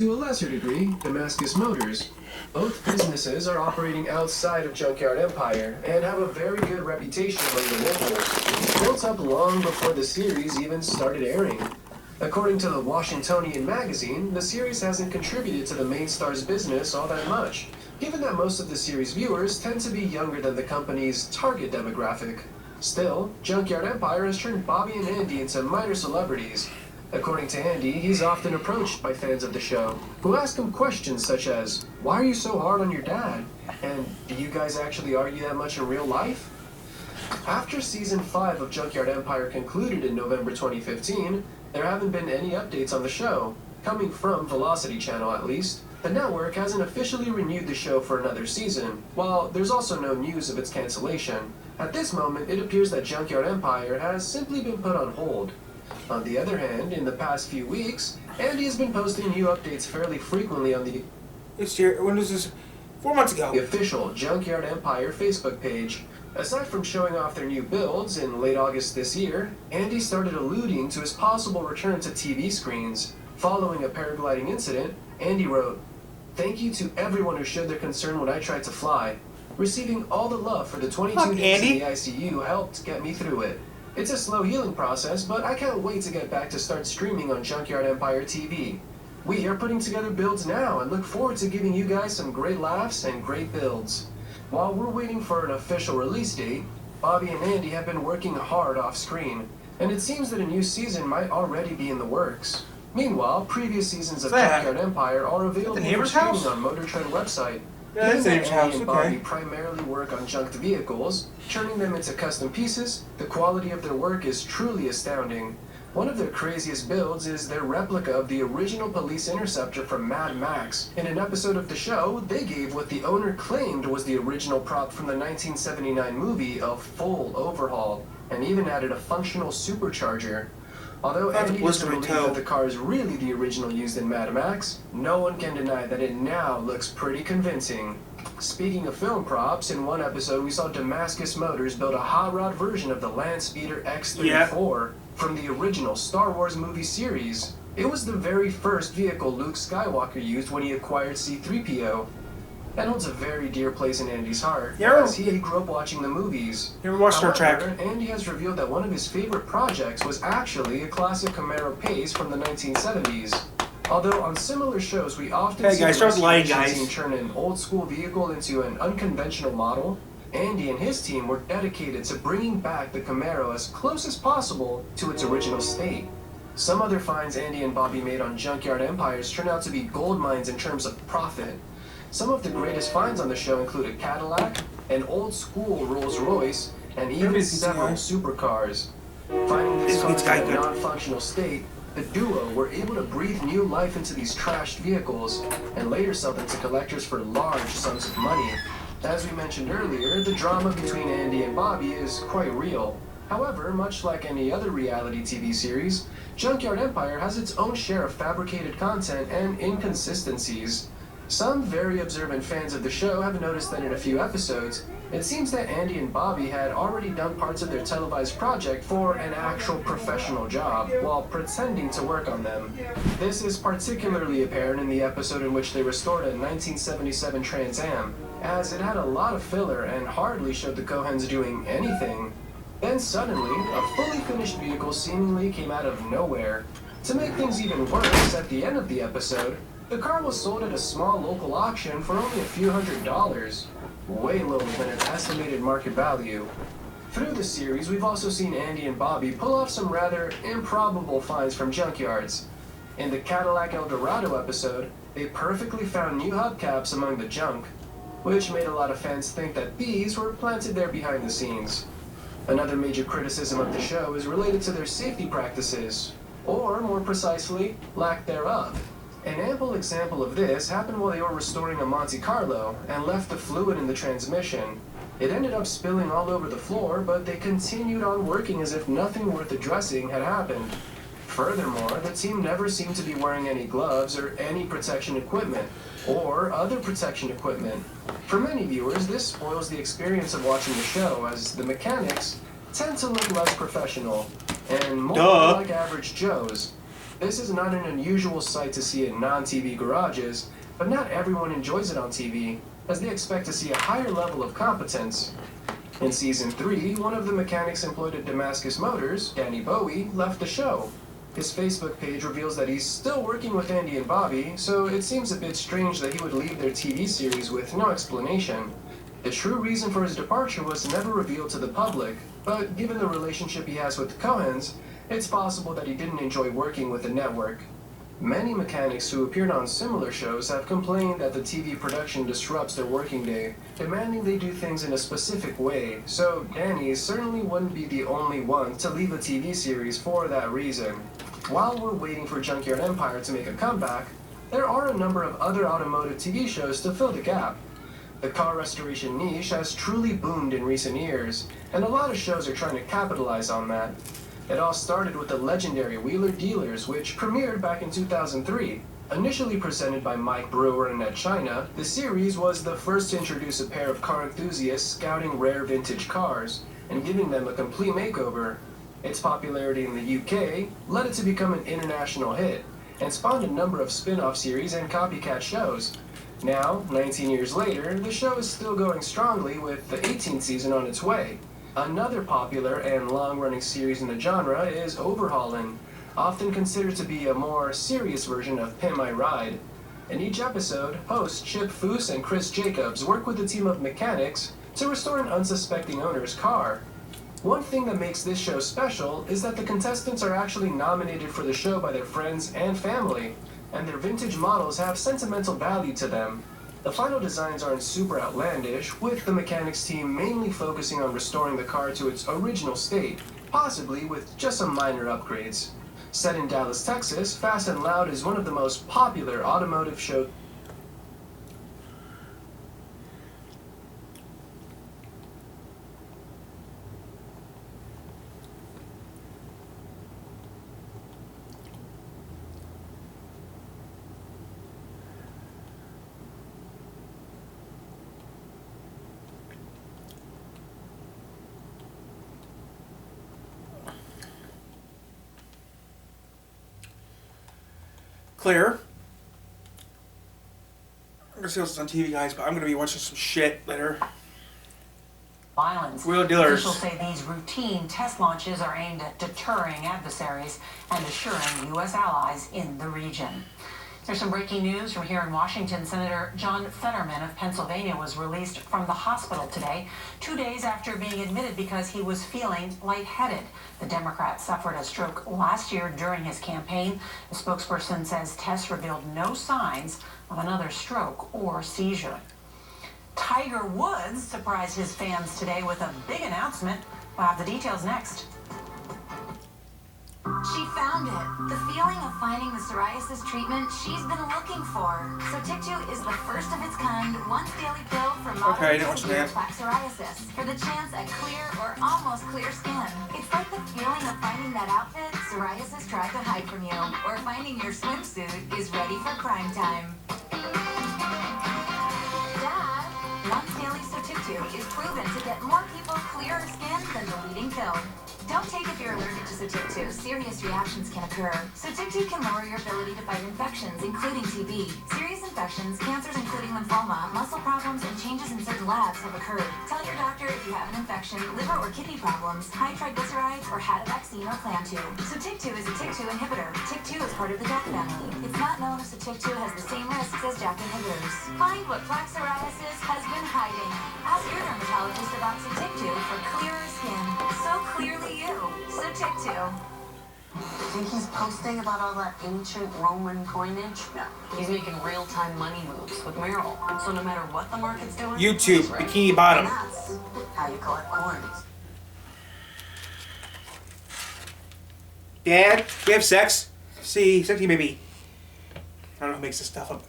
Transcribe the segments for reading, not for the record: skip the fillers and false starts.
to a lesser degree, Damascus Motors. Both businesses are operating outside of Junkyard Empire and have a very good reputation among the locals, built up long before the series even started airing. According to the Washingtonian magazine, the series hasn't contributed to the main star's business all that much, given that most of the series' viewers tend to be younger than the company's target demographic. Still, Junkyard Empire has turned Bobby and Andy into minor celebrities. According to Andy, he's often approached by fans of the show, who ask him questions such as, "Why are you so hard on your dad?" and "Do you guys actually argue that much in real life?" After Season 5 of Junkyard Empire concluded in November 2015, there haven't been any updates on the show, coming from Velocity Channel at least. The network hasn't officially renewed the show for another season, while there's also no news of its cancellation. At this moment, it appears that Junkyard Empire has simply been put on hold. On the other hand, in the past few weeks, Andy has been posting new updates fairly frequently on the when was this? 4 months ago. official Junkyard Empire Facebook page. Aside from showing off their new builds in late August this year, Andy started alluding to his possible return to TV screens. Following a paragliding incident, Andy wrote, "Thank you to everyone who showed their concern when I tried to fly. Receiving all the love for the 22 days in the ICU helped get me through it. It's a slow healing process, but I can't wait to get back to start streaming on Junkyard Empire TV. We are putting together builds now and look forward to giving you guys some great laughs and great builds." While we're waiting for an official release date, Bobby and Andy have been working hard off screen, and it seems that a new season might already be in the works. Meanwhile, previous seasons of Junkyard Empire are available for streaming on Motor Trend website. Yeah, that's the neighbor's house, and Bobby primarily work on junked vehicles, turning them into custom pieces. The quality of their work is truly astounding. One of their craziest builds is their replica of the original police interceptor from Mad Max. In an episode of the show, they gave what the owner claimed was the original prop from the 1979 movie a full overhaul, and even added a functional supercharger. Although Andy doesn't believe that the car is really the original used in Mad Max, no one can deny that it now looks pretty convincing. Speaking of film props, in one episode we saw Damascus Motors build a hot rod version of the Land Speeder X-34 from the original Star Wars movie series. It was the very first vehicle Luke Skywalker used when he acquired C-3PO. That holds a very dear place in Andy's heart, as he grew up watching the movies. You ever watched Star Trek? Andy has revealed that one of his favorite projects was actually a classic Camaro Pace from the 1970s. Although on similar shows we often see the team turn an old-school vehicle into an unconventional model, Andy and his team were dedicated to bringing back the Camaro as close as possible to its original state. Some other finds Andy and Bobby made on Junkyard Empires turn out to be gold mines in terms of profit. Some of the greatest finds on the show include a Cadillac, an old-school Rolls-Royce, and even several supercars. Finding these cars in a non-functional state, the duo were able to breathe new life into these trashed vehicles and later sell them to collectors for large sums of money. As we mentioned earlier, the drama between Andy and Bobby is quite real. However, much like any other reality TV series, Junkyard Empire has its own share of fabricated content and inconsistencies. Some very observant fans of the show have noticed that in a few episodes, it seems that Andy and Bobby had already done parts of their televised project for an actual professional job, while pretending to work on them. This is particularly apparent in the episode in which they restored a 1977 Trans Am, as it had a lot of filler and hardly showed the Cohens doing anything. Then suddenly, a fully finished vehicle seemingly came out of nowhere. To make things even worse, at the end of the episode, the car was sold at a small local auction for only a few $100s, way lower than its estimated market value. Through the series, we've also seen Andy and Bobby pull off some rather improbable finds from junkyards. In the Cadillac Eldorado episode, they perfectly found new hubcaps among the junk, which made a lot of fans think that these were planted there behind the scenes. Another major criticism of the show is related to their safety practices, or more precisely, lack thereof. An ample example of this happened while they were restoring a Monte Carlo and left the fluid in the transmission. It ended up spilling all over the floor, but they continued on working as if nothing worth addressing had happened. Furthermore, the team never seemed to be wearing any gloves or any protection equipment, or other protection equipment. For many viewers, this spoils the experience of watching the show, as the mechanics tend to look less professional and more like average Joes. This is not an unusual sight to see in non-TV garages, but not everyone enjoys it on TV, as they expect to see a higher level of competence. In Season 3, one of the mechanics employed at Damascus Motors, Danny Bowie, left the show. His Facebook page reveals that he's still working with Andy and Bobby, so it seems a bit strange that he would leave their TV series with no explanation. The true reason for his departure was never revealed to the public, but given the relationship he has with the Cohens, it's possible that he didn't enjoy working with the network. Many mechanics who appeared on similar shows have complained that the TV production disrupts their working day, demanding they do things in a specific way, so Danny certainly wouldn't be the only one to leave a TV series for that reason. While we're waiting for Junkyard Empire to make a comeback, there are a number of other automotive TV shows to fill the gap. The car restoration niche has truly boomed in recent years, and a lot of shows are trying to capitalize on that. It all started with the legendary Wheeler Dealers, which premiered back in 2003. Initially presented by Mike Brewer and Ed China, the series was the first to introduce a pair of car enthusiasts scouting rare vintage cars and giving them a complete makeover. Its popularity in the UK led it to become an international hit and spawned a number of spin-off series and copycat shows. Now, 19 years later, the show is still going strongly with the 18th season on its way. Another popular and long-running series in the genre is Overhaulin', often considered to be a more serious version of Pimp My Ride. In each episode, hosts Chip Foose and Chris Jacobs work with a team of mechanics to restore an unsuspecting owner's car. One thing that makes this show special is that the contestants are actually nominated for the show by their friends and family, and their vintage models have sentimental value to them. The final designs aren't super outlandish, with the mechanics team mainly focusing on restoring the car to its original state, possibly with just some minor upgrades. Set in Dallas, Texas, Fast and Loud is one of the most popular automotive shows. Clear. I'm gonna see what's on TV, guys, but I'm gonna be watching some shit later. Violence. Wheel Dealers. Officials say these routine test launches are aimed at deterring adversaries and assuring U.S. allies in the region. There's some breaking news from here in Washington. Senator John Fetterman of Pennsylvania was released from the hospital today, 2 days after being admitted because he was feeling lightheaded. The Democrat suffered a stroke last year during his campaign. The spokesperson says tests revealed no signs of another stroke or seizure. Tiger Woods surprised his fans today with a big announcement. We'll have the details next. She found it. The feeling of finding the psoriasis treatment she's been looking for. Sotyktu is the first of its kind, once daily pill for moderate to severe plaque psoriasis. For the chance at clear or almost clear skin. It's like the feeling of finding that outfit psoriasis tried to hide from you. Or finding your swimsuit is ready for prime time. Dad, once daily Sotyktu is proven to get more people clearer skin than the leading pill. Don't take if you're allergic to Sotyktu. Serious reactions can occur. Sotyktu can lower your ability to fight infections, including TB. Serious infections, cancers including lymphoma, muscle problems, and changes in certain labs have occurred. Tell your doctor if you have an infection, liver or kidney problems, high triglycerides, or had a vaccine or plan to. Sotyktu is a TYK2 inhibitor. TYK2 is part of the JAK family. It's not known if Sotyktu has the same risks as JAK inhibitors. Find what plaque psoriasis has been hiding. Ask your dermatologist about Sotyktu for clearer skin. So clearly you. Sotyktu. Think he's posting about all that ancient Roman coinage? No. He's making real-time money moves with Merrill. So no matter what the market's doing, YouTube, right. Bikini Bottom. And that's how you collect coins. Dad, we have sex? See, sexy baby. I don't know who makes this stuff up.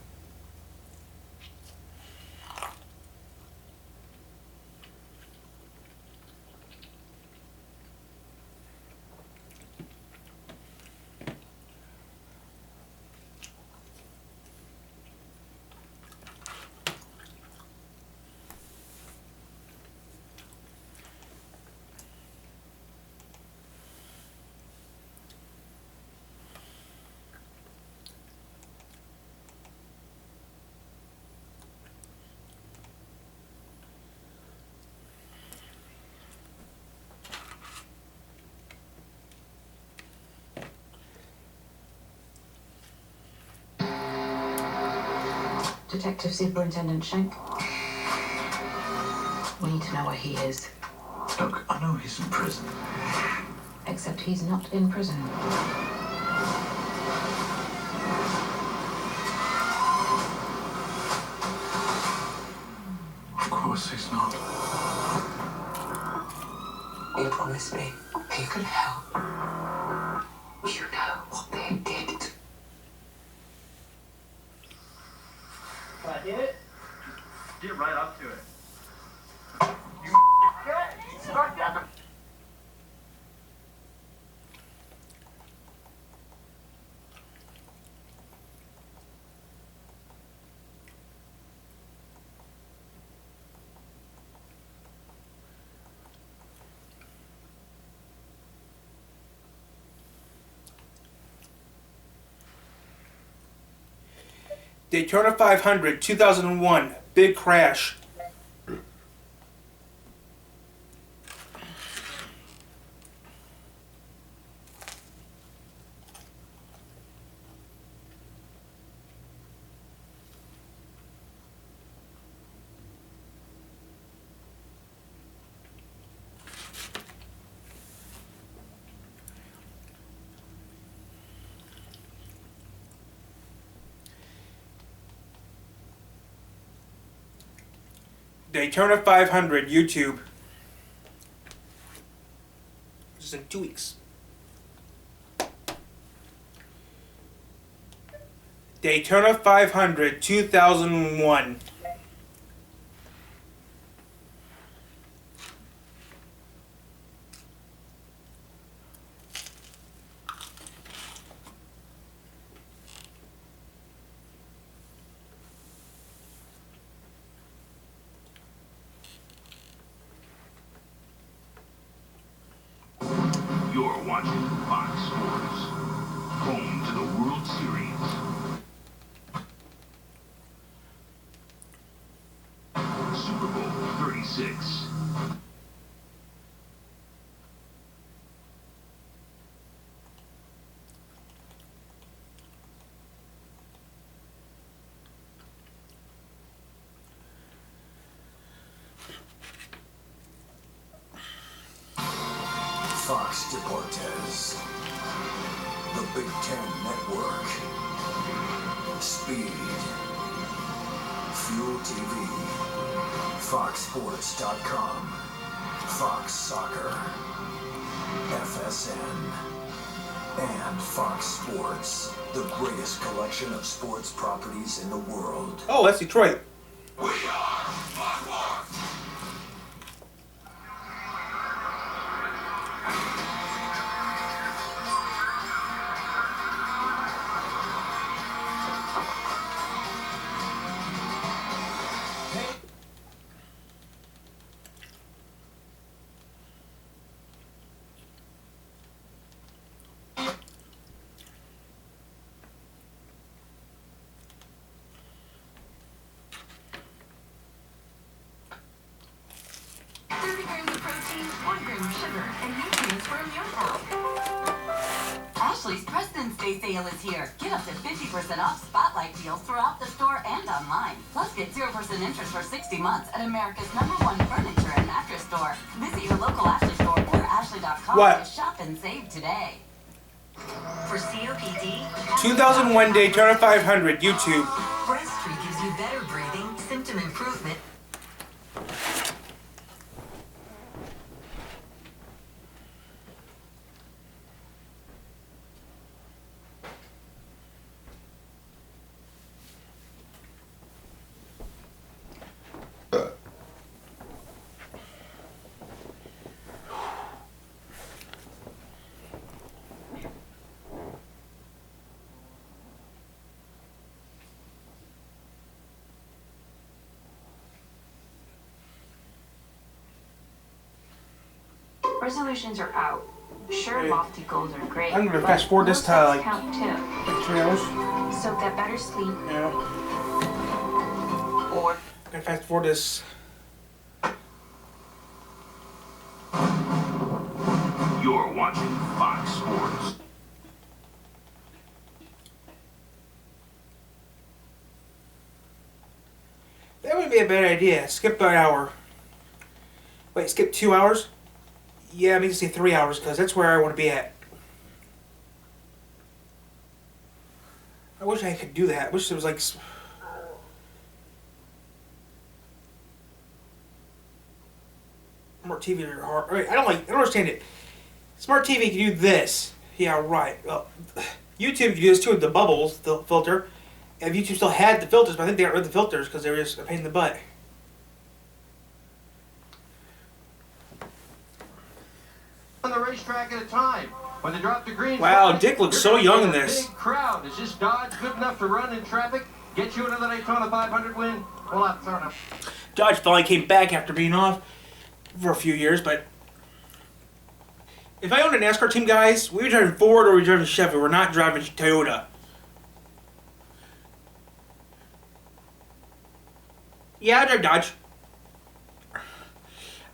Detective Superintendent Schenk. We need to know where he is. Look, I know he's in prison. Except he's not in prison. Of course he's not. You promised me he could help. You know what they did. Can I hit it? Just get right up to it. You get start that. Daytona 500, 2001, big crash. Daytona 500, YouTube. This is in 2 weeks. Daytona 500, 2001. You're watching Fox Sports, home to the World Series. Super Bowl 36. Fox Deportes, the Big Ten Network, Speed, Fuel TV, FoxSports.com, Fox Soccer, FSN, and Fox Sports, the greatest collection of sports properties in the world. Oh, that's Detroit. We are Fox Sports. Ashley's President's Day sale is here. Get up to 50% off spotlight deals throughout the store and online. Plus, get 0% interest for 60 months at America's #1 furniture and mattress store. Visit your local Ashley store or Ashley.com to shop and save today. For COPD, 2001 Daytona 500, YouTube. Breastfeed gives you better breathing, symptom improvement. Resolutions are out. Sure, lofty goals are great. I'm gonna fast forward this to like count too. 3 hours. So get better sleep. Yeah. Or I'm gonna fast forward this. You're watching Fox Sports. That would be a bad idea. Skip an hour. Wait, skip 2 hours? Yeah, I mean to say 3 hours, because that's where I want to be at. I wish I could do that. I wish there was like... Smart TV or hard... Right, I don't understand it. Smart TV can do this. Yeah, right. Well, YouTube can do this too with the bubbles, the filter. And YouTube still had the filters, but I think they got rid of the filters because they were just a pain in the butt. On the racetrack at a time. When they drop the green wow, flag, Dick looks so young in this. Big crowd. Is this Dodge good enough to run in traffic? Get you another Daytona 500 win? Well, I'm throwing up. Dodge finally came back after being off for a few years, but if I owned a NASCAR team, guys, we were driving Ford or we were driving Chevy. We're not driving Toyota. Yeah, I drive Dodge.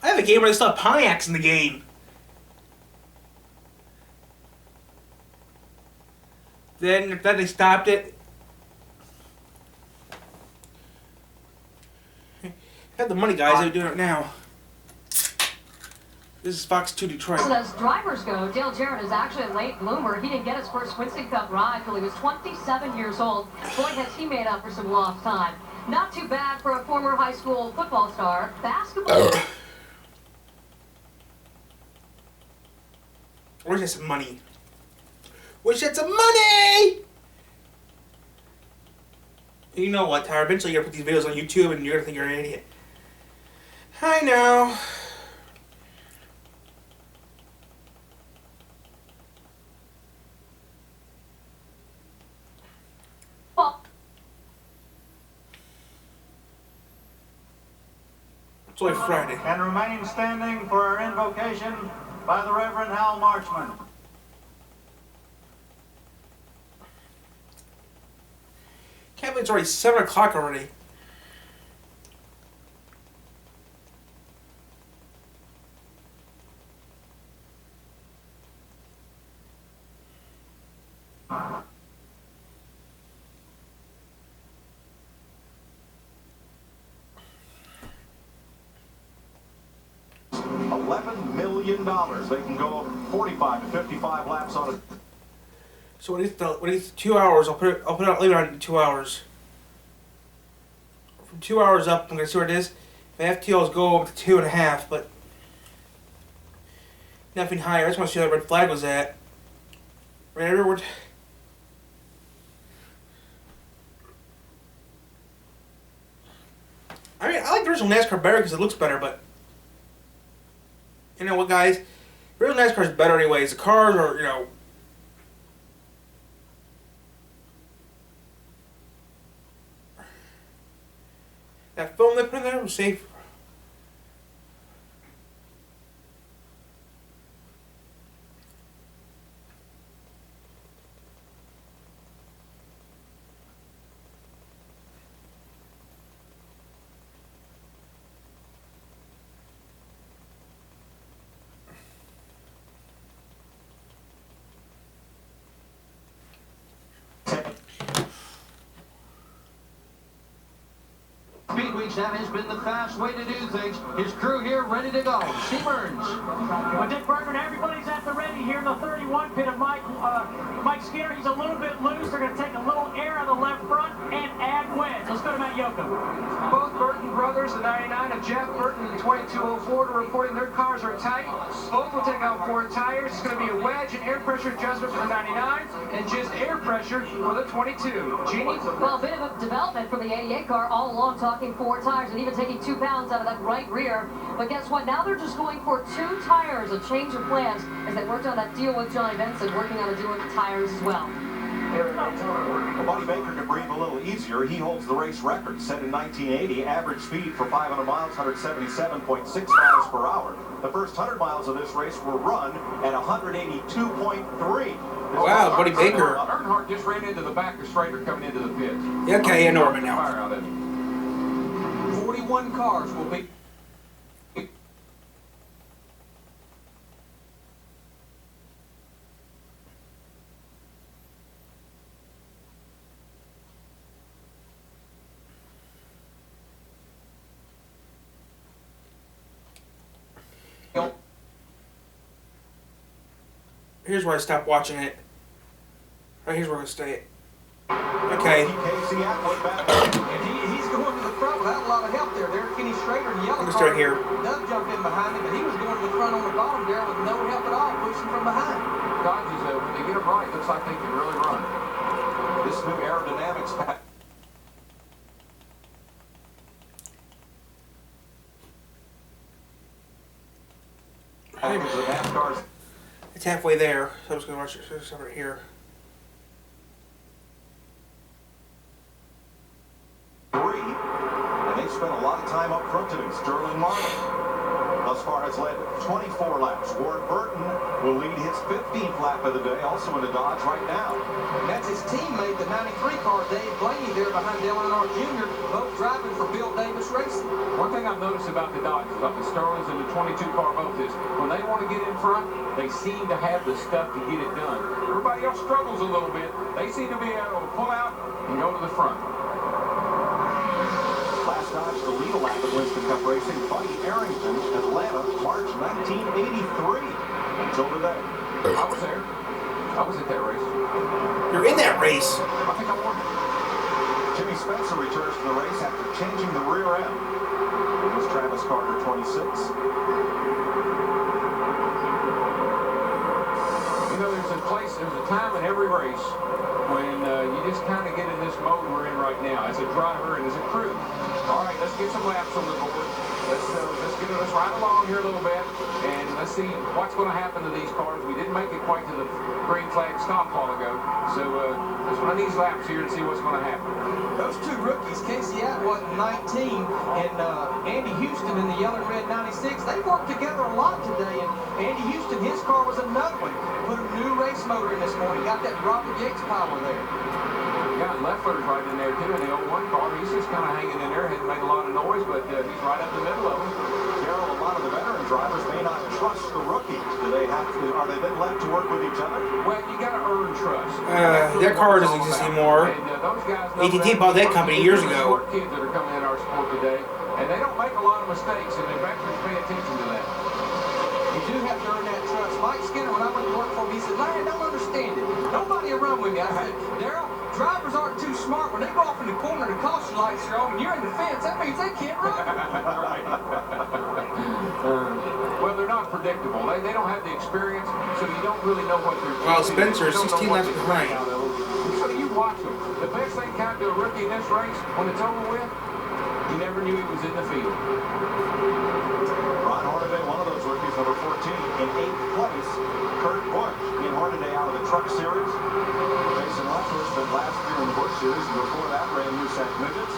I have a game where they still have Pontiacs in the game. Then they stopped it. Have the money, guys. They're doing it now. This is Fox 2 Detroit. As drivers go, Dale Jarrett is actually a late bloomer. He didn't get his first Winston Cup ride till he was 27 years old. Boy, has he made up for some lost time. Not too bad for a former high school football star. Basketball. Wish I had some money. Wish I had some money! You know what, Tyler? Eventually you're going to put these videos on YouTube and you're going to think you're an idiot. I know. Well, it's only Friday. And remaining standing for our invocation by the Reverend Hal Marchman. Can't believe it's already 7 o'clock already. $11 million. They can go 45 to 55 laps on it. So when it's 2 hours, I'll put it out later on 2 hours. From 2 hours up, I'm gonna see where it is. If I have to, I'll go up to 2.5, but nothing higher. I just want to see where that red flag was at. Right everywhere. I mean, I like the original NASCAR better because it looks better, but you know what, guys? Real NASCAR is better anyways. The cars are, you know. That film they put in there was safe. Speed Weeks that has been the fast way to do things. His crew here ready to go. Steve Burns. Well, Dick Bergman, everybody's at the ready here in the 31 pit of Mike Skinner. He's a little bit loose. They're going to take a little air out of the left front and add wedge. Let's go to Matt Yocum. Both Burton brothers, the 99 of Jeff Burton and the 2204, are reporting their cars are tight. Both will take out 4 tires. It's going to be a wedge and air pressure adjustment for the 99 and just air pressure for the 22. Jeannie? Well, a bit of a development for the 88 car all along, talking 4 tires and even taking 2 pounds out of that right rear. But guess what? Now they're just going for 2 tires, a change of plans as they worked on that deal with Johnny Benson, working on a deal with the tires as well. Buddy Baker can breathe a little easier. He holds the race record set in 1980. Average speed for 500 miles, 177.6 miles per hour. The first 100 miles of this race were run at 182.3. Wow, Buddy Baker. Earnhardt just ran into the back of Schrader coming into the pits. Yeah, okay, I know him now. 41 cars will be. here's where I stopped watching it. Right here's where we're gonna stay. Okay. And he's going to the front without a lot of help there. There's Kenny Schrader in the yellow I'm gonna car. start here. Doug jumped in behind him, but he was going to the front on the bottom there with no help at all, pushing from behind. Dodges, when they get them right, looks like they can really run. This new aerodynamics pack. It's halfway there, so I'm just gonna watch it over here. And they spent a lot of time up front today. Sterling Marlin thus far has led 24 laps. Ward Burton will lead his 15th lap of the day, also in the Dodge right now. And that's his teammate, the 93 car, Dave Blaney, there behind Dale Earnhardt Jr., both driving for Bill Davis Racing. One thing I've noticed about the Dodge, about the Sterlings and the 22 car both, is when they want to get in front, they seem to have the stuff to get it done. Everybody else struggles a little bit. They seem to be able to pull out and go to the front. Last Dodge to lead a lap at Winston Cup Racing, Buddy Arrington, Atlanta, March 1983. Until today. I was there. I was at that race. You're in that race. I think I won. Jimmy Spencer returns to the race after changing the rear end. It was Travis Carter, 26. You know, there's a time in every race when you just kind of get in this mode we're in right now as a driver and as a crew. All right, let's get some laps on the board. Let's ride along here a little bit, and let's see what's going to happen to these cars. We didn't make it quite to the green flag stop a while ago, so let's run these laps here and see what's going to happen. Those two rookies, Casey Atwood, 19, and Andy Houston in the yellow and red 96, they worked together a lot today, and Andy Houston, his car was another one. Put a new race motor in this morning, got that Robert Yates power there. Yeah, and Leffler's right in there too in the 01 car. He's just kind of hanging in there, hadn't made a lot of noise, but he's right up the middle of them. Gerald, a lot of the veteran drivers may not trust the rookies. Do they have to? Are they then left to work with each other? Well, you got to earn trust. That car doesn't exist anymore. And those guys AT&T bought that company years ago. Kids that are coming in our sport today, and they don't make a lot of mistakes, and the veterans pay attention to that. You do have to earn that trust. Mike Skinner, when I went to work for him, he said, Larry, I don't understand it. Nobody will run with me. I said, Darryl, drivers aren't too smart. When they go off in the corner, the caution lights are on, and you're in the fence, that means they can't run. Well, they're not predictable. They don't have the experience, so you don't really know what they're doing. Well, Spencer, 16 laps behind. So you watch them. The best thing kind to a rookie in this race, when it's over with, you never knew he was in the field. Ron Hornaday, one of those rookies, number 14, in 8th place. Kurt Busch in Hornaday out of the Truck Series. Jason Leffler spent last year in the Busch Series, and before that ran USAC Midgets.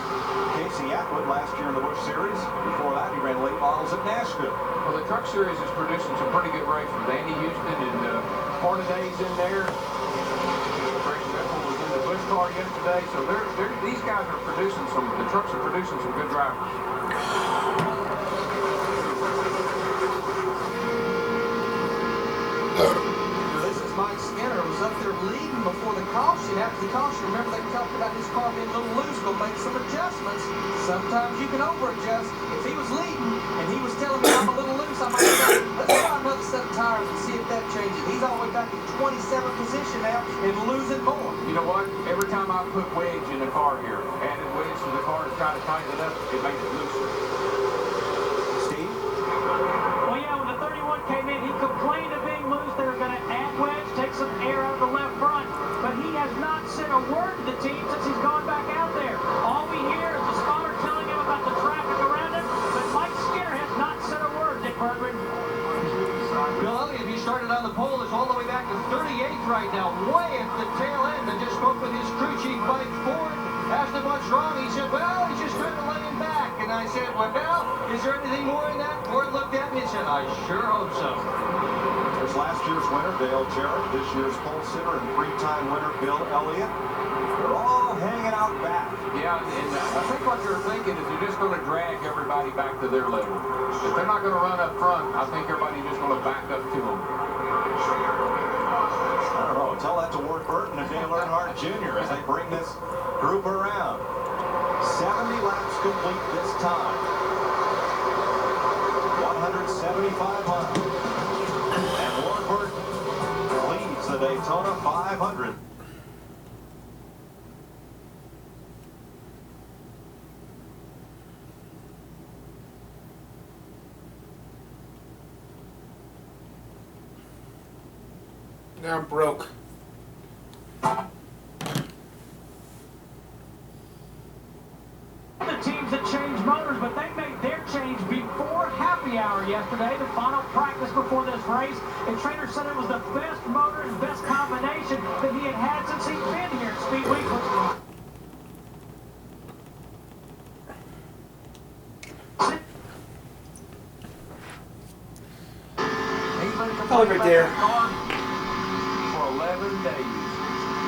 Casey Atwood last year in the Busch Series. Before that, he ran late models at Nashville. Well, the Truck Series is producing some pretty good racers. Andy Houston and Hornaday's in there. Greg Biffle was in the Busch car yesterday. So these guys are producing the trucks are producing some good drivers. This is Mike Skinner, who was up there leading before the caution. After the caution, remember they talked about his car being a little loose, but make some adjustments. Sometimes you can over-adjust. If he was leading and he was telling me I'm a little loose, I might say, let's try another set of tires and see if that changes. He's all the way back in 27th position now and losing more. You know what? Every time I put wedge in the car here, added wedge to the car to try to tighten it up, it makes it looser. Steve? Well, yeah, when the 31 came in, he complained of being loose. They were going to add wedge, take some air out of the left front. But he has not said a word to the team since he's gone back out there. All we hear is the spotter telling him about the traffic around him. But Mike Skinner has not said a word, Dick Berggren. Bill Elliott, he started on the pole, is all the way back to 38th right now, way at the tail end, and just spoke with his crew chief, Mike Ford. Asked him what's wrong. He said, well, he's just trying to lay him back. And I said, well, is there anything more in that? Ford looked at me and said, I sure hope so. There's last year's winner, Dale Jarrett, this year's pole sitter and three-time winner, Bill Elliott. They're all hanging out back. Yeah, and I think what they're thinking is they're just going to drag everybody back to their level. If they're not going to run up front, I think everybody's just going to back up to them. I don't know. Tell that to Ward Burton and Dale Earnhardt Jr. as they bring this group around. 70 laps complete this time. 175 miles. And Ward Burton leads 500. Now I'm broke. The teams that changed motors, but they made their change before happy hour yesterday, the final practice before this race. The trainer said it was the best motor and best combination that he had since he'd been here at Speed Weekly. Oh, right there. For 11 days.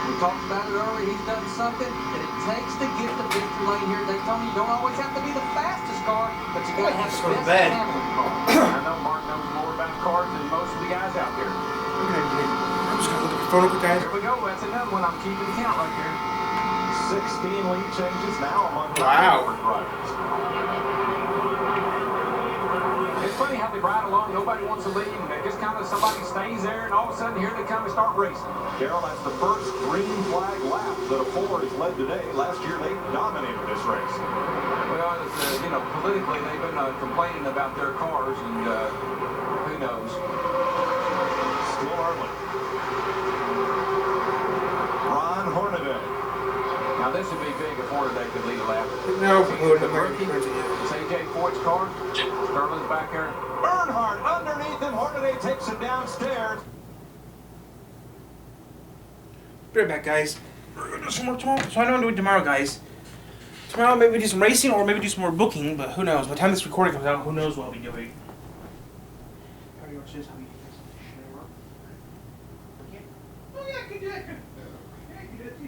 We talked about it earlier. He's done something that it takes to get the victory lane here at Daytona. You don't always have to be the fastest car, but you got to have the best handling car. I know Mark knows more about cars than most of the guys out there. I'm just gonna look at the phone real quick, guys. Here we go. That's another one. I'm keeping count right here. 16 lead changes now among the Wow. drivers. It's funny how they ride along, nobody wants to leave, and they just kind of somebody stays there, and all of a sudden here they come and start racing. Carol, that's the first green flag lap that a Ford has led today. Last year they dominated this race. Well, it's, politically they've been complaining about their cars, and who knows. Still early. Ron Hornaday. Now this would be big if Hornaday could lead a lap. No, the rookie. It's A.J. Foyt's car. Sterling's back there. Earnhardt underneath him. Hornaday takes it downstairs. Be right back, guys. We're gonna do some more tomorrow. So I know I'm doing tomorrow, guys. Tomorrow maybe we do some racing or maybe do some more booking, but who knows? By the time this recording comes out, who knows what I'll be doing. How do you watch this? How do you do this? Oh yeah, I can do that. Yeah, I can do that too.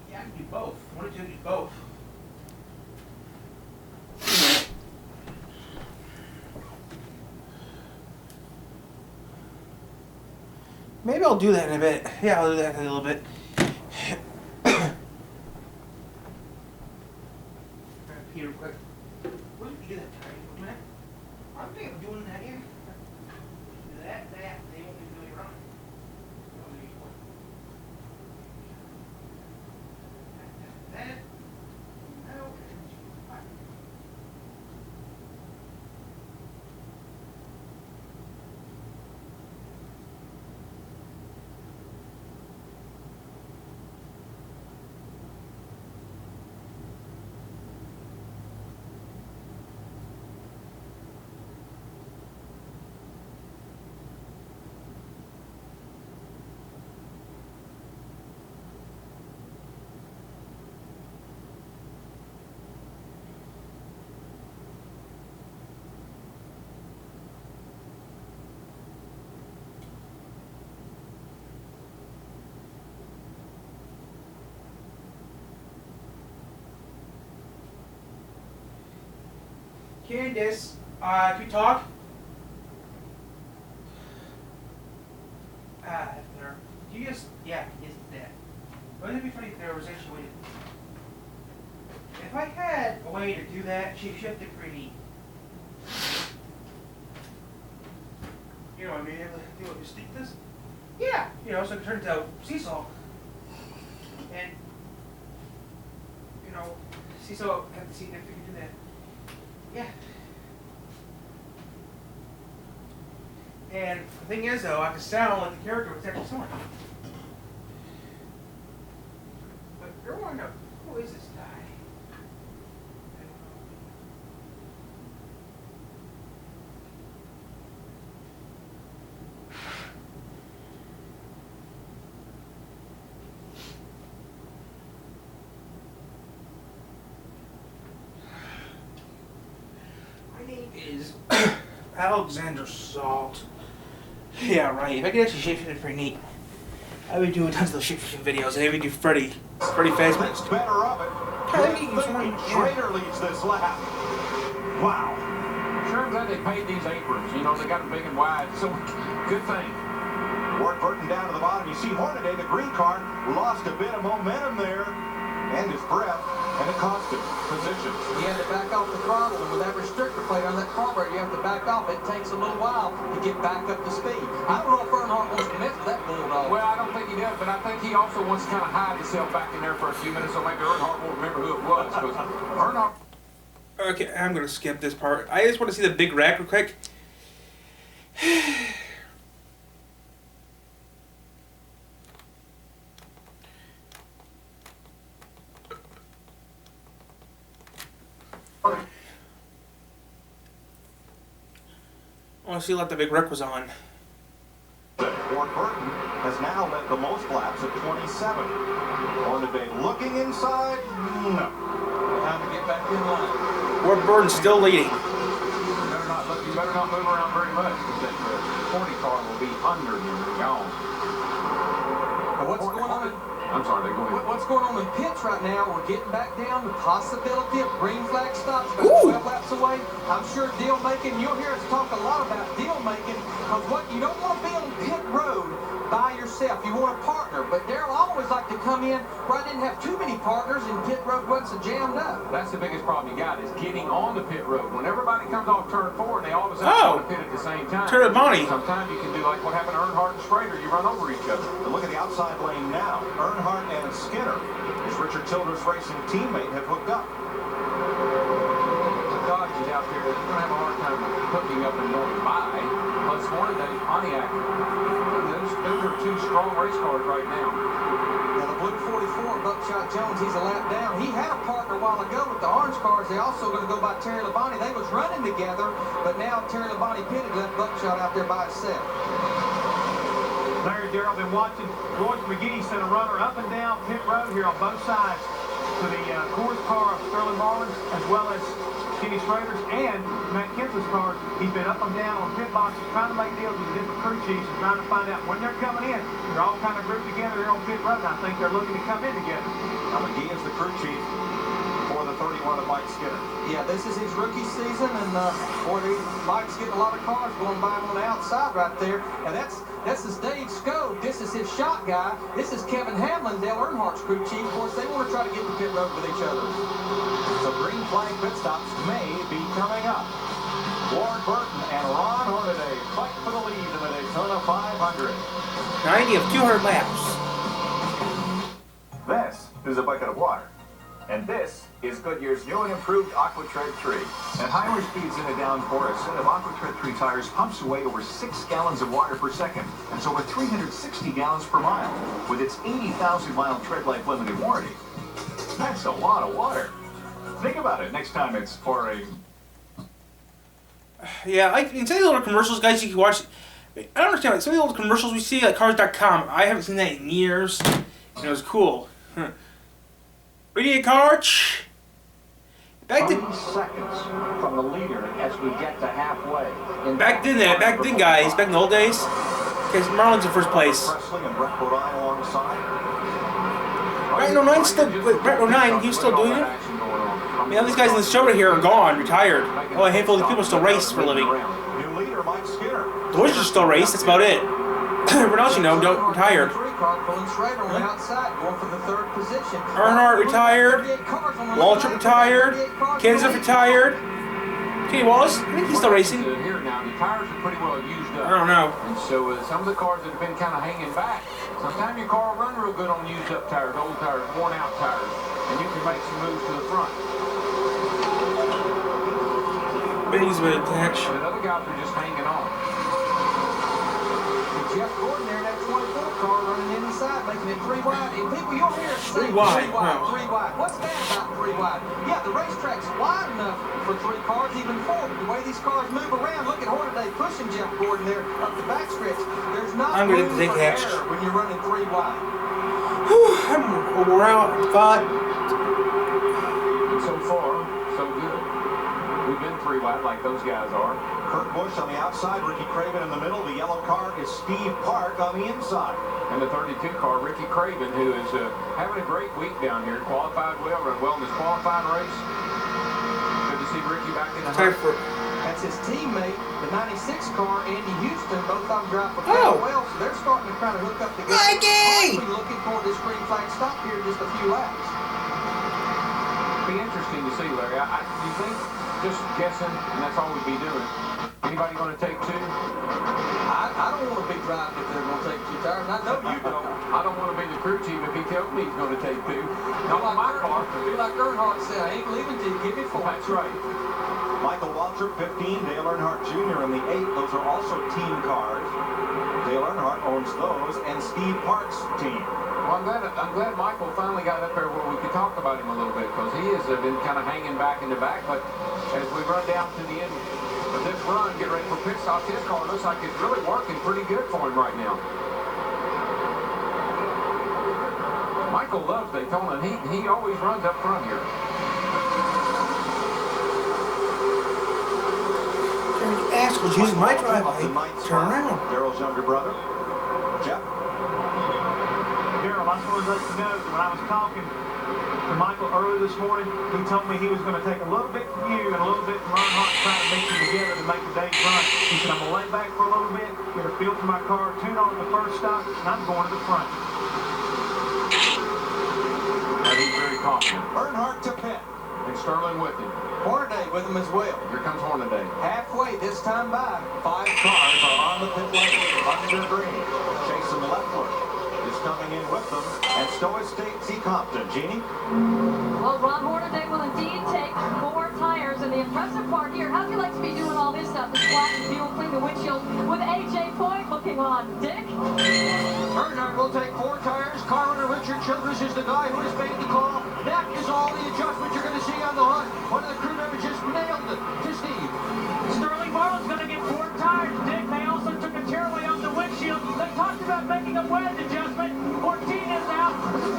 Yeah, I can do both. I wanted to do both. Maybe I'll do that in a bit. Yeah, I'll do that in a little bit. Pee real quick. What did you do that time? A minute? I don't think I'm doing that here. Do that, they won't even do it wrong. That. No. Candace, can we talk? There. You just, yeah, yes, that. Wouldn't it be funny if there was actually a way to, if I had a way to do that, she shifted pretty neat. You know what I mean? Able to do it, just stick this? Yeah, you know, so it turns out seesaw. And, you know, seesaw, have to see if you can do that. Yeah. And the thing is, though, I can sound like the character was actually someone. But everyone knows, who is this guy? Is Alexander Salt. Yeah, right. If I could actually shape it pretty neat, I would do tons of those shapeshifting videos. And I would do Freddy Fazbear. Thinks better of it. Schrader leads this lap. Wow. Sure, I'm glad they paid these aprons. You know, they got them big and wide. So, good thing. Ward Burton down to the bottom. You see Hornaday, the green car, lost a bit of momentum there and his breath, and it cost him position. He had to back off the throttle, and with that restrictor plate on that carburetor, you have to back off. It takes a little while to get back up to speed. I don't know if Earnhardt wants to mess with that bulldog. Well, I don't think he does, but I think he also wants to kind of hide himself back in there for a few minutes, so maybe Earnhardt won't remember who it was. Because Earnhardt. Okay, I'm gonna skip this part. I just want to see the big wreck real quick. I want to see what the big wreck was on. Ward Burton has now led the most laps at 27. Hornaday looking inside. No. Time to get back in line. Ward Burton's still leading. You better not move around very much, because that 40 car will be under you and gone. What's going on? I'm sorry, go ahead. What's going on in pits right now? We're getting back down the possibility of green flag stops about 12 laps away. I'm sure deal making, you'll hear us talk a lot about deal making, because what you don't want to be on pit road by yourself. You want a partner, but Darrell always like to come in where I didn't have too many partners and pit road wasn't so jammed up. That's the biggest problem you got, is getting on the pit road. When everybody comes off turn 4 and they all of a sudden want to pit at the same time. Turn Bonnie. Sometimes you can do like what happened to Earnhardt and Schrader. You run over each other. But look at the outside lane now. Earnhardt and Skinner, his Richard Childress Racing teammate, have hooked up. The Dodge is out there. They're going to have a hard time hooking up and going by. Plus Hornaday, Pontiac. Those are two strong race cars right now. Now the blue 44, Buckshot Jones, he's a lap down. He had a partner a while ago with the orange cars. They also going to go by Terry Labonte. They was running together, but now Terry Labonte pitted, left Buckshot out there by himself. Larry Darrell, been watching Royce McGee send a runner up and down pit road here on both sides to the Coors car of Sterling Marlin, as well as Kenny Schrader's and Matt Kenseth's cars. He's been up and down on pit boxes trying to make deals with the different crew chiefs and trying to find out when they're coming in. They're all kind of grouped together here on pit road, and I think they're looking to come in together. Now McGee is the crew chief for the 31 of Mike Skinner. Yeah, this is his rookie season, and Mike's getting a lot of cars going by him on the outside right there. And that's his Dave Skov. This is his shot guy. This is Kevin Hamlin, Dale Earnhardt's crew chief. Of course, they want to try to get the pit road with each other. So green flag pit stops may be coming up. Ward Burton and Ron Hornaday fight for the lead in the Daytona 500. 90 of 200 laps. This is a bucket of water. And this is Goodyear's new and improved AquaTread 3. At higher speeds in a downpour, a set of AquaTread 3 tires pumps away over 6 gallons of water per second. That's over 360 gallons per mile. With its 80,000-mile tread life limited warranty. That's a lot of water. Think about it next time it's pouring. Yeah, like in some of the older commercials, guys, you can watch. I don't understand. Like some of the old commercials we see, like Cars.com. I haven't seen that in years, and it was cool. We need a car. Back then, seconds from the leader as we get to halfway. Back then, guys, back in the old days, because Marlin's in first place. Brett 09 still. Brett 09, he's still doing it. I mean, all these guys in the show right here are gone, retired. Well, a handful of people still race for a living. The Wizards still race. That's about it. Everyone else, you know, don't retired. Earnhardt retired. Waltrip retired. Kenseth retired. Kenny Wallace, I think he's still racing. Here now, the tires are pretty well used up. I don't know. And so some of the cars that have been kind of hanging back, sometimes your car will run real good on used up tires, old tires, worn out tires, and you can make some moves to the front. Benny's been attached. And other guys are just hanging on. Jeff Gordon there in that 24 car running inside, making it 3 wide. And people, you'll hear it say 3 wide. 3 wide, 3 wide. What's that about 3 wide? Yeah, the racetrack's wide enough for 3 cars, even 4. But the way these cars move around, look at Hornaday pushing Jeff Gordon there up the backstretch. There's not room for error when you're running 3 wide. We're out, thought. And so far, so good. We've been 3 wide like those guys are. Kurt Busch on the outside, Ricky Craven in the middle. The yellow car is Steve Park on the inside. And the 32 car, Ricky Craven, who is having a great week down here. Qualified well, run well in his qualifying race. Good to see Ricky back in the hunt. That's his teammate, the 96 car, Andy Houston. Both of them drive for Cal well, so they're starting to kind of hook up together. Mikey! Looking for this green flag stop here in just a few laps. Be interesting to see, Larry. You think, just guessing, and that's all we'd be doing. Anybody going to take two? I don't want to be driving if they're going to take 2 tires. I know you don't. I don't want to be the crew chief if he tells me he's going to take 2. Not on my car. Be like Earnhardt said, I ain't leaving till you give me 4. That's right. Michael Waltrip, 15. Dale Earnhardt Jr. in the 8. Those are also team cars. Dale Earnhardt owns those, and Steve Park's team. Well, I'm glad Michael finally got up there where we could talk about him a little bit, because he has been kind of hanging back in the back. But as we run down to the end of this run, get ready for pit stops, his car looks like it's really working pretty good for him right now. Michael loves Daytona, and he always runs up front here. Assholes using my driveway. Turn around. Darrell's younger brother, Jeff. Darrell, I just want to let you know that when I was talking to Michael early this morning, he told me he was going to take a little bit from you and a little bit from Earnhardt, trying to mix them together to make the day's run. He said, I'm going to lay back for a little bit, get a feel for my car, tune on the first stop, and I'm going to the front. And he's very confident. Earnhardt to pit. And Sterling with him. Hornaday with him as well. Here comes Hornaday. Halfway this time by. 5 cars are on the pit lane. Under green. Jason Leffler is coming in with them. And so is Stacey Compton. Jeannie? Well, Ron Hornaday will indeed take 4 tires. And the impressive part here, how'd you like to be doing all this stuff? The splash and fuel, clean the windshield with A.J. Foyt looking on. Dick? Earnhardt will take 4 tires. Car runner Richard Childress is the guy who has made the call. That is all the adjustments you're going to see on the hunt. One of the crew members just nailed it to Steve. Sterling Marlin's going to get 4 tires, Dick. They also took a tearaway off the windshield. They talked about making a wedge adjustment. 14 is out.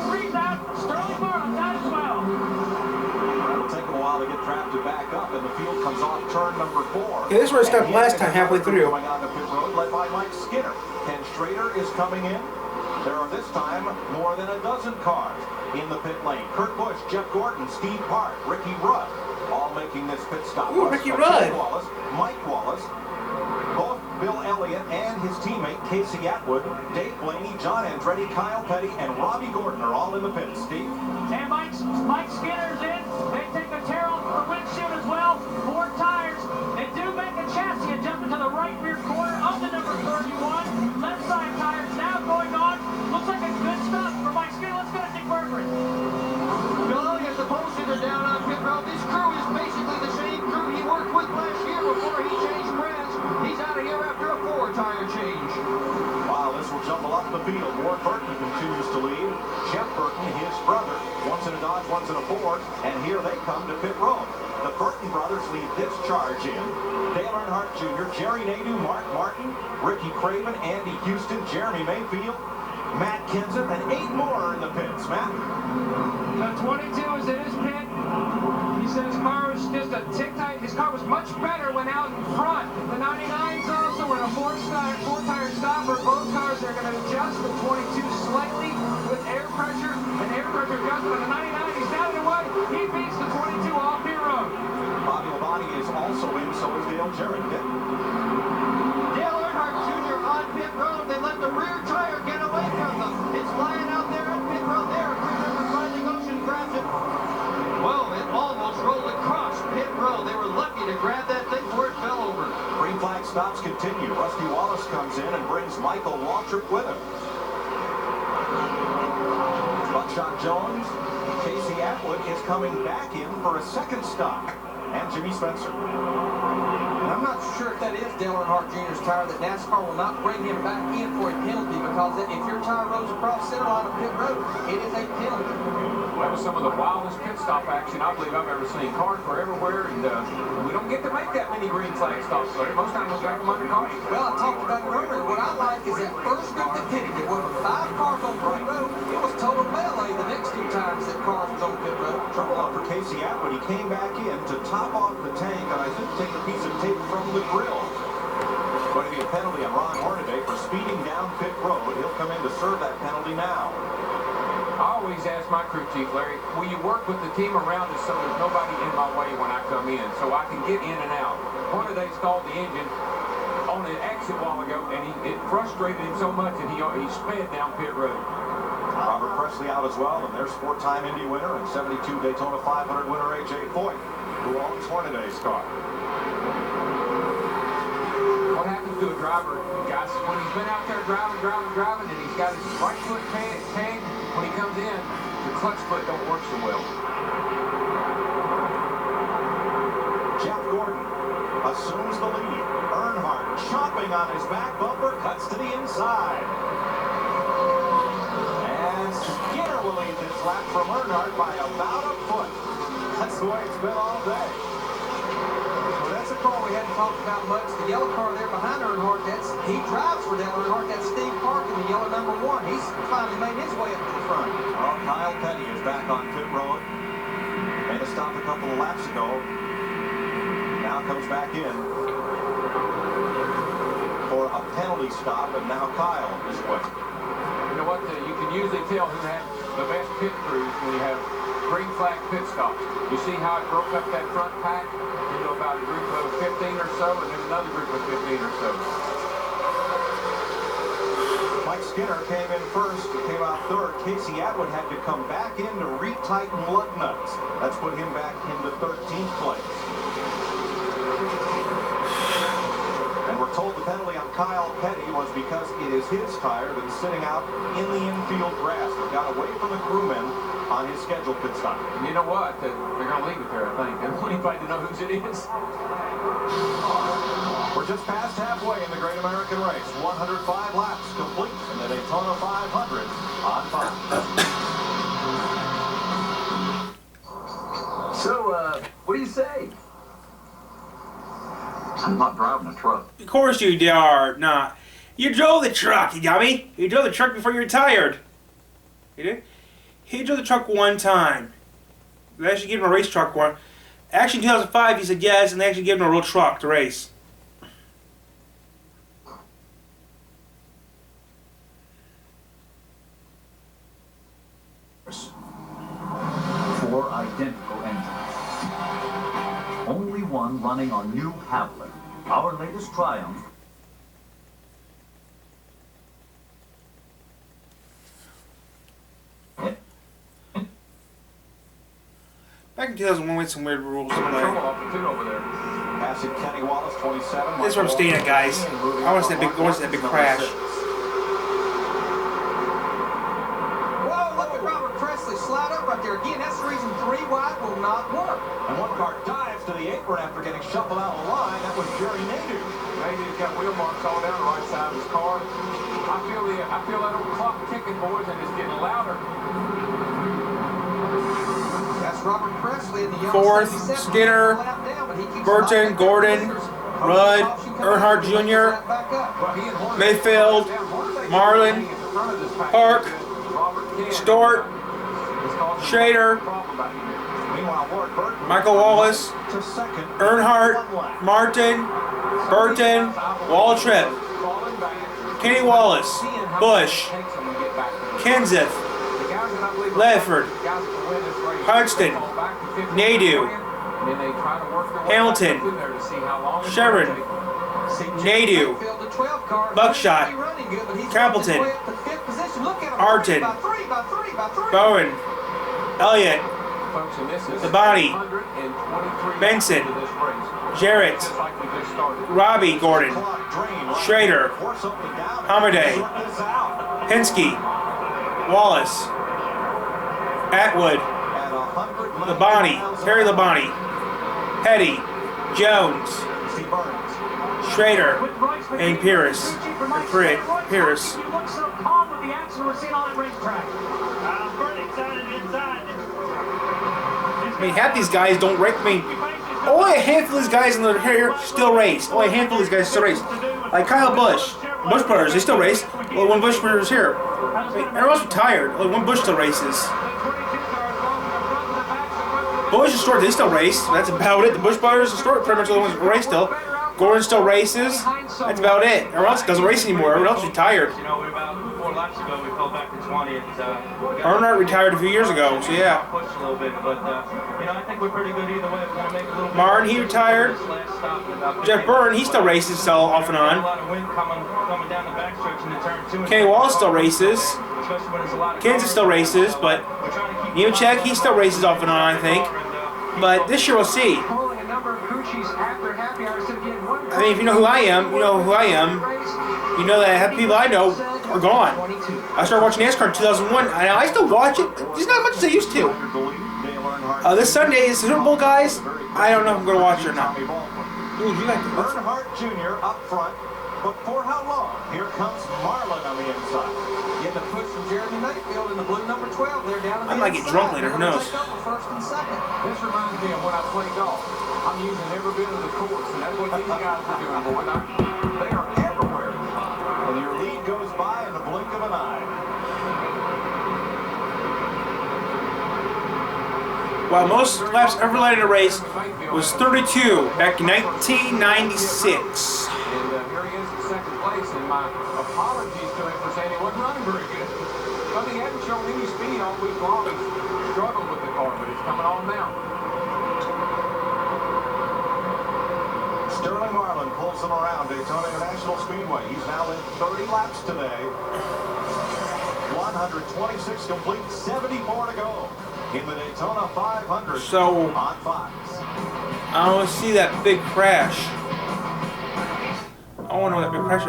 3's out. Sterling Marlin's out as well. It'll take them a while to get drafted back up, and the field comes off turn number 4. Yeah, this is where it stopped last time, halfway through. Going on the pit road, led by Mike Skinner. Ken Schrader is coming in. There are this time more than a dozen cars in the pit lane. Kurt Busch, Jeff Gordon, Steve Park, Ricky Rudd, all making this pit stop. Ooh, Ricky Rudd. Wallace, Mike Wallace, both Bill Elliott and his teammate Casey Atwood, Dave Blaney, John Andretti, Kyle Petty, and Robbie Gordon are all in the pits. Steve? And Mike Skinner's in. They take a tear off the windshield as well. 4 tires. They do make a chassis adjustment to the right rear corner of the number 31. Left side tires now going on. Looks like a good stuff for Mike Skinner. Let's go to Dick Bergeron. Bill Elliott, the posters are down on pit road. This crew is basically the same crew he worked with last year before he changed brands. He's out of here after a 4-tire change. Wow, this will jumble up the field. Ward Burton continues to lead. Jeff Burton, his brother, once in a Dodge, once in a Ford, and here they come to pit road. The Burton brothers lead this charge in. Dale Earnhardt Jr., Jerry Nadeau, Mark Martin, Ricky Craven, Andy Houston, Jeremy Mayfield, Matt Kenseth, and 8 more are in the pits. Matt? The 22 is in his pit. He said his car was just a tick tight. His car was much better when out in front. The 99s also were a 4-tire stopper. Both cars are going to adjust the 22 slightly with air pressure and air pressure adjustment. The 99, he's down and away. He beats the 22 off pit road. Bobby Labonte is also in, so is Dale Jarrett. Dale Earnhardt Jr. on pit road. They let the rear tire get away from them. It's lying out there on pit road there. Crew member Finding Ocean grabs it. Whoa, it almost rolled across pit road. They were lucky to grab that thing before it fell over. Green flag stops continue. Rusty Wallace comes in and brings Michael Waltrip with him. Buckshot Jones, Casey Atwood is coming back in for a second stop. And Jimmy Spencer. And I'm not sure if that is Dale Earnhardt Jr.'s tire, that NASCAR will not bring him back in for a penalty, because if your tire rolls across center line of pit road, it is a penalty. That was some of the wildest pit stop action I believe I've ever seen. Cars were everywhere, and we don't get to make that many green flag stops. So most times we'll drive them under caution. Well, I talked about it earlier. What I like is that first group that pitted, there were 5 cars on pit road. It was total melee the next 2 times that cars was on pit road. Trouble up for Casey Atwood. He came back in to top off the tank, and I think take a piece of tape from the grill. Going to be a penalty on Ron Hornaday for speeding down pit road. He'll come in to serve that penalty now. I always ask my crew chief, Larry, will you work with the team around us so there's nobody in my way when I come in, so I can get in and out? Hornaday stalled the engine on the exit a while ago, and it frustrated him so much that he sped down pit road. Robert Presley out as well, and there's four-time Indy winner and 72 Daytona 500 winner A.J. Foyt, who owns Hornaday's car. What happens to a driver, guys, when he's been out there driving, and he's got his right foot tagged, when he comes in, the clutch foot don't work so well. Jeff Gordon assumes the lead. Earnhardt chopping on his back bumper, cuts to the inside. And Skinner will lead this lap from Earnhardt by about a foot. That's the way it's been all day. Well, that's a car we hadn't talked about much. The yellow car there behind Earnhardt, he drives for Dale Earnhardt. That's Steve Park in the yellow number 1. He's finally made his way up to the front. Well, Kyle Petty is back on pit road. Made a stop a couple of laps ago. Now comes back in for a penalty stop, and now Kyle is away. You know what? You can usually tell who had the best pit crews when you have green flag pit stops. You see how it broke up that front pack? You know, about a group of 15 or so, and then another group of 15 or so. Mike Skinner came in first, came out third. Casey Atwood had to come back in to retighten lug nuts. That's put him back into 13th place. And we're told the penalty on Kyle Petty was because it is his tire that's sitting out in the infield grass. He got away from the crewmen on his scheduled pit stop. And you know what? They're going to leave it there, I think. They don't want anybody to know whose it is. We're just past halfway in the Great American Race. 105 laps complete in the Daytona 500 on 5. So, what do you say? I'm not driving a truck. Of course you are not. You drove the truck, you dummy. You drove the truck before you retired. You did? He drove the truck one time. They actually gave him a race truck one. Actually, in 2005, he said yes, and they actually gave him a real truck to race. Four identical engines. Only one running on new Havoline. Our latest triumph. Back in 2001, we had some weird rules to play. Passing Kenny Wallace, 27. This is where I'm staying at, guys. I want to see that big crash. Whoa, look at Robert Presley slide up right there. Again, that's the reason 3 wide will not work. And one car dives to the apron after getting shuffled out of the line. That was Jerry Nadeau. Nadeau's got wheel marks all down the right side of his car. I feel that old clock ticking, boys, and it's getting louder. That's Robert Presley in the yellow. Fourth, Skinner, Burton, Gordon, Rudd, Earnhardt Jr., Mayfield, Marlin, Park, Stewart, Schrader, Michael Wallace, Earnhardt, Martin, Burton, Waltrip, Kenny Wallace, Busch, Kenseth, Ledford, Hodgson, Nadeau, Hamilton, Chevron, Nadeau, Buckshot, Capleton, Arton, Bowen, Elliott, Labonte, Benson, Jarrett, Robbie Gordon, Schrader, Hamadeh, Penske, Wallace, Atwood, Labonte, Terry Labonte, Petty, Jones, Schrader, and Pierce. Pierce. You look so calm with the action we're seeing on that racetrack. I'm pretty excited inside. I mean, half these guys don't race. I mean, only a handful of these guys in the here still race. Only a handful of these guys still race. Like Kyle Busch, Busch Brothers, they still race. Only one Busch Brothers here. I mean, everyone's retired. Only one Busch still races. Busch and Stewart, they still race. That's about it. The Busch Brothers and Stewart pretty much the ones who race still. Gordon still races. That's about it. Everyone else doesn't race anymore. Everyone else is retired. laps ago, we fell back to 20th. Earnhardt retired a few years ago, so yeah. Pushed a little bit, but I think we're pretty good either way. We're going to make a little. Martin, he retired. Jeff Byrne, he still races, so off and on. A lot of wind coming down the backstretch in the turn 2. Kenny Wallace still races. Kansas still races, but Nemechek, he still races off and on, I think. But this year we'll see. I mean, if you know who I am, you know who I am. You know that half the people I know are gone. I started watching NASCAR in 2001, and I still watch it. There's not much as I used to. This Sunday is Super Bowl, guys. I don't know if I'm going to watch it or not. Ooh, you like Earnhardt Jr. up front, but for how long? Here comes Marlin on the inside. Get the push from Jeremy Mayfield in the blue number 12 there down I might get drunk later, who knows? First and second. This reminds me of when I play golf. I'm using every bit of the course, and that's what these guys are doing, boy. They are everywhere. And your lead goes by in the blink of an eye. While most laps ever led in a race was 32 back in 1996. And here he is in second place, and my apologies to him for saying he wasn't running very good. But he hadn't shown any speed all week long. He's struggled with the car, but it's coming on now. Sterling Marlin pulls them around Daytona International Speedway. He's now in 30 laps today. 126 complete, 74 to go in the Daytona 500 So, on Fox. I want to see that big crash. I want to know that big crash.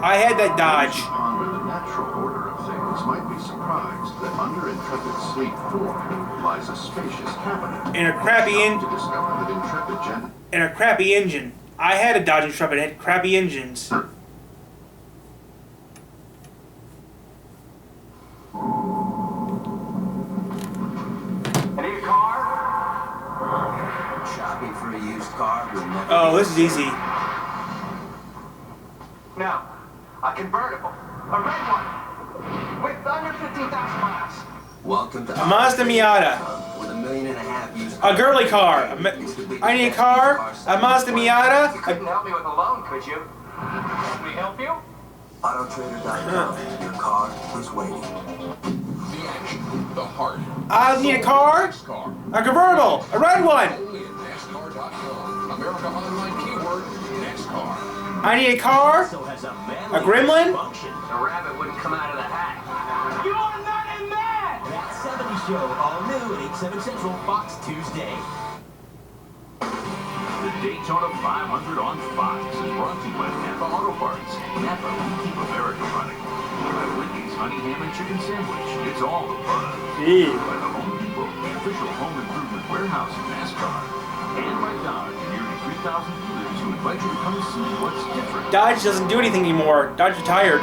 I had that Dodge. Under the natural order of things, might be surprised that under Intrepid Sleep 4 lies a spacious cabinet. In a crappy engine. To discover that Intrepid In a crappy engine. I had a Dodge Intrepid. It had crappy engines. I need a car. Shopping for a used car would never. Oh, this is easy. No, a convertible, a red one, with under 15,000 miles. Welcome to a Mazda Miata. With $1.5 million used. A girly car. I need a car. A Mazda Miata. You couldn't help me with a loan, could you? Let me help you? Autotrader.com. Your car is waiting. The action, the heart. I need a car. A convertible. A red one. Only at NASCAR.com. America Online keyword NASCAR. I need a car. A gremlin. A rabbit wouldn't come out of the hat. You are not in that! That 70 show, all new at 8/7 Central, Fox Tuesday. The Daytona 500 on Fox is brought to you by Napa Auto Parts. Napa, we keep America running. By Wendy's Honey Ham and Chicken Sandwich, it's all the fun. By the Home Depot, the official home improvement warehouse of NASCAR. And by Dodge, nearly 3,000 dealers who invite you to come see what's different. Dodge doesn't do anything anymore. Dodge retired.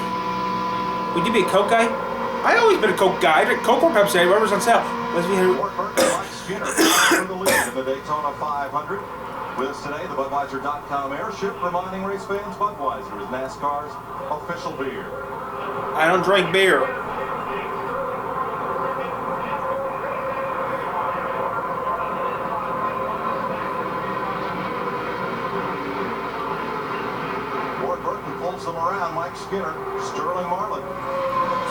Would you be a Coke guy? I've always been a Coke guy. I drink Coke or Pepsi, whatever's on sale. Let's be here. Mike Skinner for the lead in the Daytona 500. With us today, the Budweiser.com airship, reminding race fans Budweiser is NASCAR's official beer. I don't drink beer. Ward Burton pulls them around. Mike Skinner, Sterling Marlin.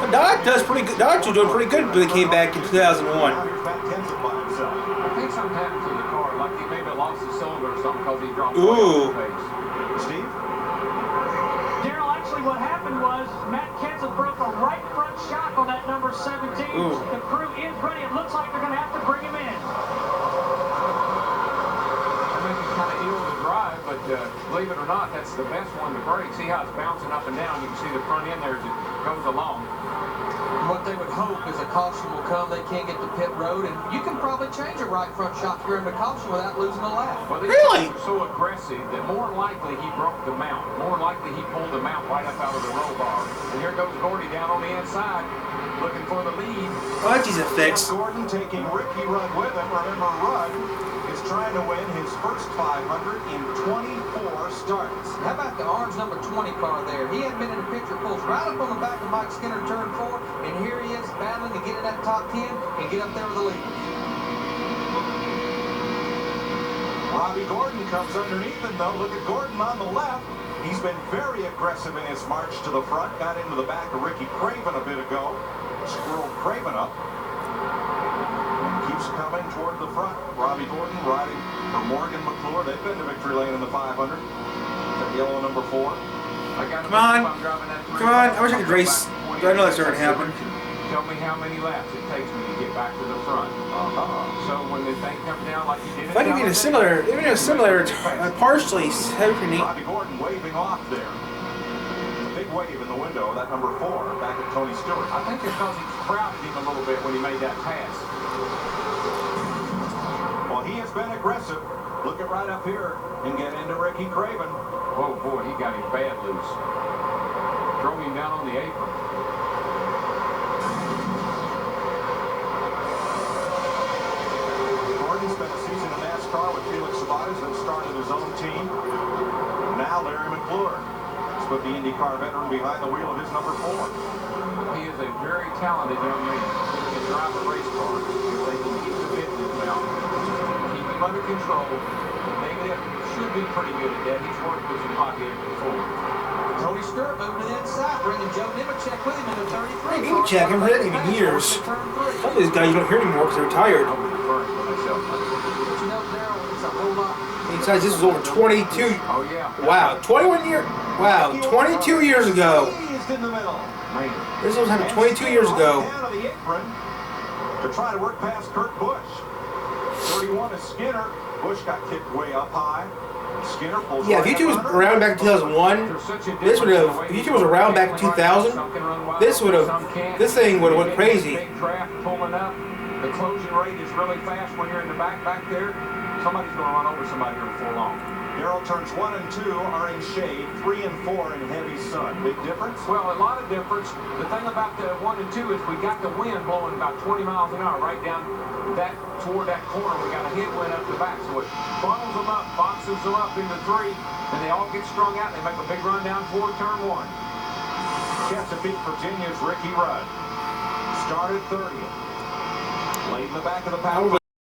So Dodge does pretty good. Dodge was doing pretty good when they came back in 2001. Now here's Matt Kenseth by himself. I think something happened to the car, like he maybe lost his cylinder or something because he dropped Ooh. Steve? Daryl, actually what happened was Matt Kenseth broke a right front shock on that number 17. Ooh. The crew is ready. It looks like they're going to have to bring him in. That makes it kind of ill to drive, but believe it or not, that's the best one to break. See how it's bouncing up and down. You can see the front end there as it goes along. What they would hope is a caution will come. They can't get to pit road, and you can probably change a right front shock during the caution without losing a lap. Well, these Really? guys are so aggressive that more likely he broke the mount. More likely he pulled the mount right up out of the roll bar. And here goes Gordy down on the inside, looking for the lead. Well, that's easy to fix. Gordon taking Ricky Rudd with him. Remember, Rudd is trying to win his first 500 in 24 starts. How about the orange number 20 car there? He hadn't been in the picture, pulls right up on the back of Mike Skinner, turn 4, and here he is battling to get in that top 10 and get up there with the lead. Robbie Gordon comes underneath him, though. Look at Gordon on the left. He's been very aggressive in his march to the front. Got into the back of Ricky Craven a bit ago. Squirreled Craven up. And keeps coming toward the front. Robbie Gordon riding for Morgan McClure. They've been to victory lane in the 500. That yellow number 4. Come on. Come on. I wish I could race. I know that's starting to happen. Tell me how many laps it takes me to get back to the front. So when the thing comes down like you did, if I could get a similar, even a similar, partially synchrony. Robbie Gordon waving off there. A big wave in the window. That number 4 back at Tony Stewart. I think it's because he crowded him a little bit when he made that pass. Well, he has been aggressive. Look at right up here and get into Ricky Craven. Oh boy, he got him bad loose. Throw him down on the apron. Spent a season in NASCAR with Felix Sabates, then started his own team. Now Larry McClure has put the IndyCar veteran behind the wheel of his number 4. He is a very talented young man. He can drive a race car if they can keep the bit in his mouth. Keep him under control. They should be pretty good at that. He's worked with some hot hitters before. Tony Stewart moving to the inside, bringing Joe Nemechek with him into 33. Nemechek, I haven't heard him in years. Some of these guys you don't hear anymore because they're retired. Besides, this was over 22. Oh, yeah. Wow, 21 years. Wow, 22 years ago. This was happened 22 years ago. To try to work past Kurt Busch. 31 is Skinner. Busch got kicked way up high. Skinner pulls. Yeah, if YouTube was around back in 2001, this would have. If YouTube was around back in 2000, this would have. This thing would have went crazy. Big draft pulling up. The closing rate is really fast when you're in the back there. Somebody's going to run over somebody here before long. Darrell turns 1 and 2 are in shade, 3 and 4 in heavy sun. Big difference? Well, a lot of difference. The thing about the 1 and 2 is we got the wind blowing about 20 miles an hour right down that toward that corner. We got a headwind up the back, so it funnels them up, boxes them up into 3, and they all get strung out. They make a big run down toward turn 1. Chesapeake, Virginia's Ricky Rudd started 30th. Laid in the back of the pack.